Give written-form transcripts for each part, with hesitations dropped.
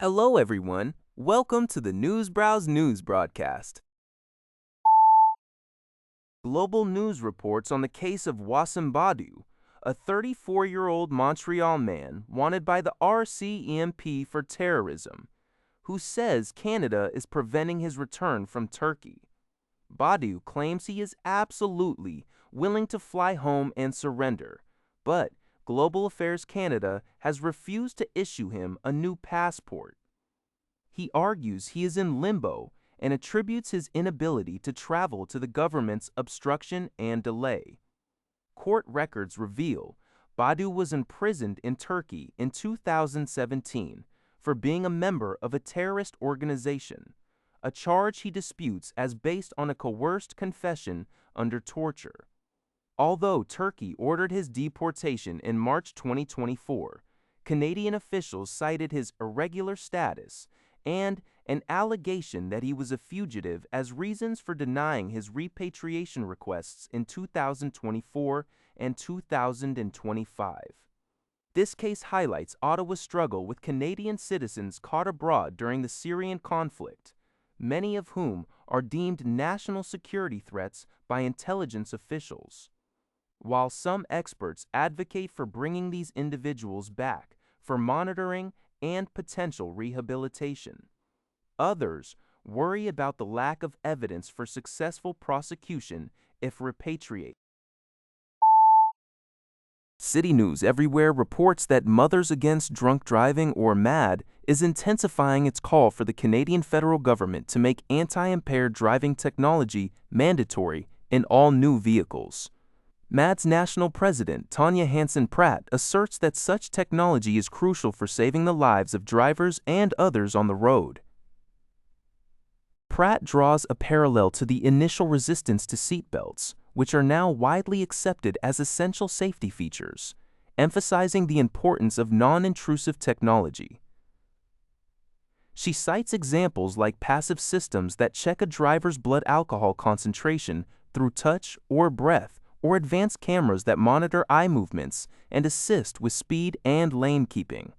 Hello, everyone. Welcome to the Newsbrowse News broadcast. Global news reports on the case of Wassim Badu, a 34-year-old Montreal man wanted by the RCMP for terrorism, who says Canada is preventing his return from Turkey. Badu claims he is absolutely willing to fly home and surrender, but Global Affairs Canada has refused to issue him a new passport. He argues he is in limbo and attributes his inability to travel to the government's obstruction and delay. Court records reveal Badu was imprisoned in Turkey in 2017 for being a member of a terrorist organization, a charge he disputes as based on a coerced confession under torture. Although Turkey ordered his deportation in March 2024, Canadian officials cited his irregular status and an allegation that he was a fugitive as reasons for denying his repatriation requests in 2024 and 2025. This case highlights Ottawa's struggle with Canadian citizens caught abroad during the Syrian conflict, many of whom are deemed national security threats by intelligence officials. While some experts advocate for bringing these individuals back for monitoring and potential rehabilitation, others worry about the lack of evidence for successful prosecution if repatriated. City News Everywhere reports that Mothers Against Drunk Driving, or MAD, is intensifying its call for the Canadian federal government to make anti-impaired driving technology mandatory in all new vehicles. MAD's national president, Tanya Hansen-Pratt, asserts that such technology is crucial for saving the lives of drivers and others on the road. Pratt draws a parallel to the initial resistance to seatbelts, which are now widely accepted as essential safety features, emphasizing the importance of non-intrusive technology. She cites examples like passive systems that check a driver's blood alcohol concentration through touch or breath, or advanced cameras that monitor eye movements and assist with speed and lane keeping.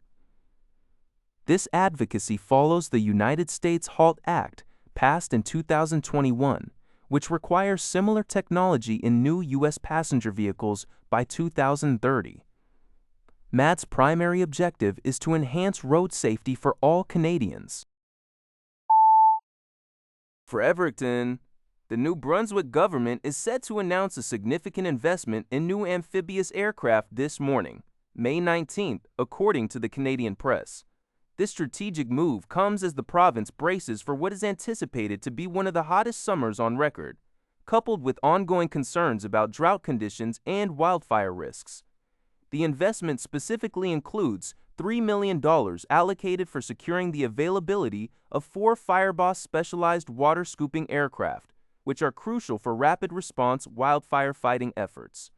This advocacy follows the United States HALT Act, passed in 2021, which requires similar technology in new U.S. passenger vehicles by 2030. MAD's primary objective is to enhance road safety for all Canadians. For Everton, the New Brunswick government is set to announce a significant investment in new amphibious aircraft this morning, May 19th, according to the Canadian press. This strategic move comes as the province braces for what is anticipated to be one of the hottest summers on record, coupled with ongoing concerns about drought conditions and wildfire risks. The investment specifically includes $3 million allocated for securing the availability of 4 Fireboss specialized water scooping aircraft, which are crucial for rapid response wildfire fighting efforts.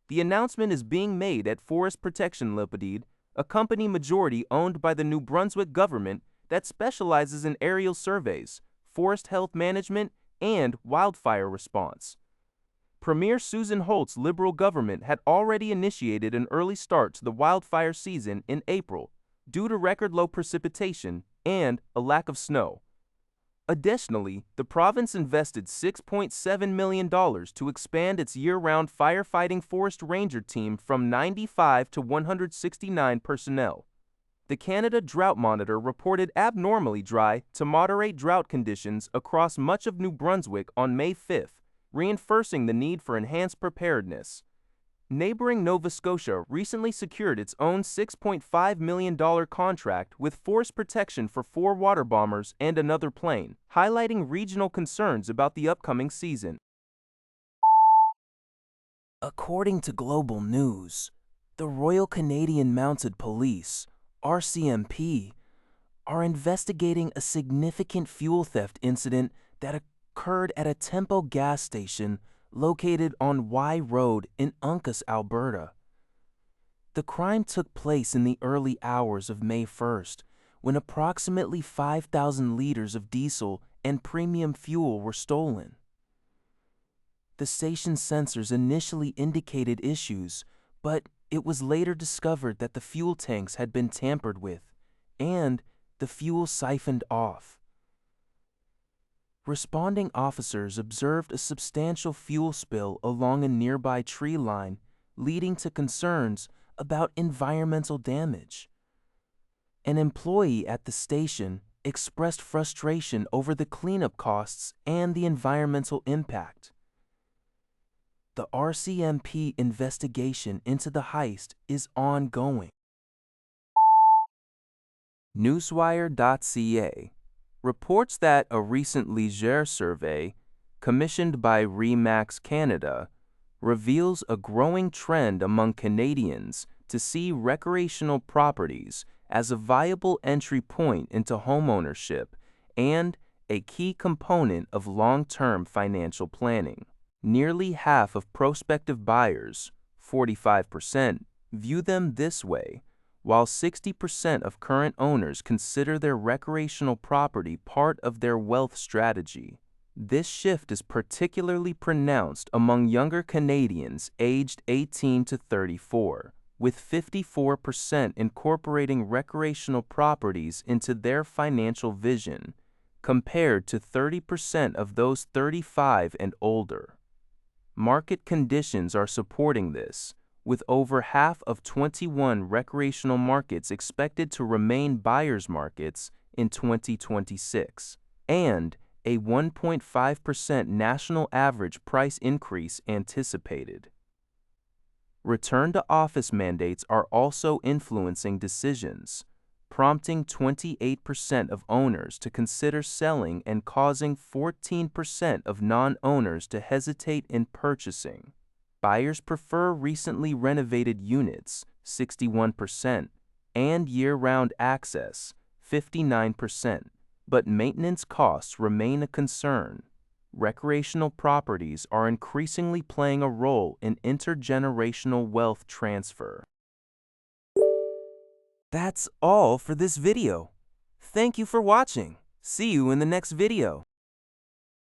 The announcement is being made at Forest Protection Limited, a company majority owned by the New Brunswick government that specializes in aerial surveys, forest health management, and wildfire response. Premier Susan Holt's Liberal government had already initiated an early start to the wildfire season in April due to record low precipitation and a lack of snow. Additionally, the province invested $6.7 million to expand its year-round firefighting forest ranger team from 95 to 169 personnel. The Canada Drought Monitor reported abnormally dry to moderate drought conditions across much of New Brunswick on May 5th, reinforcing the need for enhanced preparedness. Neighboring Nova Scotia recently secured its own $6.5 million contract with force protection for 4 water bombers and another plane, highlighting regional concerns about the upcoming season. According to Global News, the Royal Canadian Mounted Police, RCMP, are investigating a significant fuel theft incident that occurred at a Tempo gas station located on Y Road in Uncas, Alberta. The crime took place in the early hours of May 1st, when approximately 5,000 liters of diesel and premium fuel were stolen. The station's sensors initially indicated issues, but it was later discovered that the fuel tanks had been tampered with, and the fuel siphoned off. Responding officers observed a substantial fuel spill along a nearby tree line, leading to concerns about environmental damage. An employee at the station expressed frustration over the cleanup costs and the environmental impact. The RCMP investigation into the heist is ongoing. Newswire.ca reports that a recent Litres survey, commissioned by Remax Canada, reveals a growing trend among Canadians to see recreational properties as a viable entry point into homeownership and a key component of long-term financial planning. Nearly half of prospective buyers, 45%, view them this way, while 60% of current owners consider their recreational property part of their wealth strategy. This shift is particularly pronounced among younger Canadians aged 18 to 34, with 54% incorporating recreational properties into their financial vision, compared to 30% of those 35 and older. Market conditions are supporting this, with over half of 21 recreational markets expected to remain buyers' markets in 2026, and a 1.5% national average price increase anticipated. Return-to-office mandates are also influencing decisions, prompting 28% of owners to consider selling and causing 14% of non-owners to hesitate in purchasing. Buyers prefer recently renovated units, 61%, and year-round access, 59%, but maintenance costs remain a concern. Recreational properties are increasingly playing a role in intergenerational wealth transfer. That's all for this video. Thank you for watching. See you in the next video.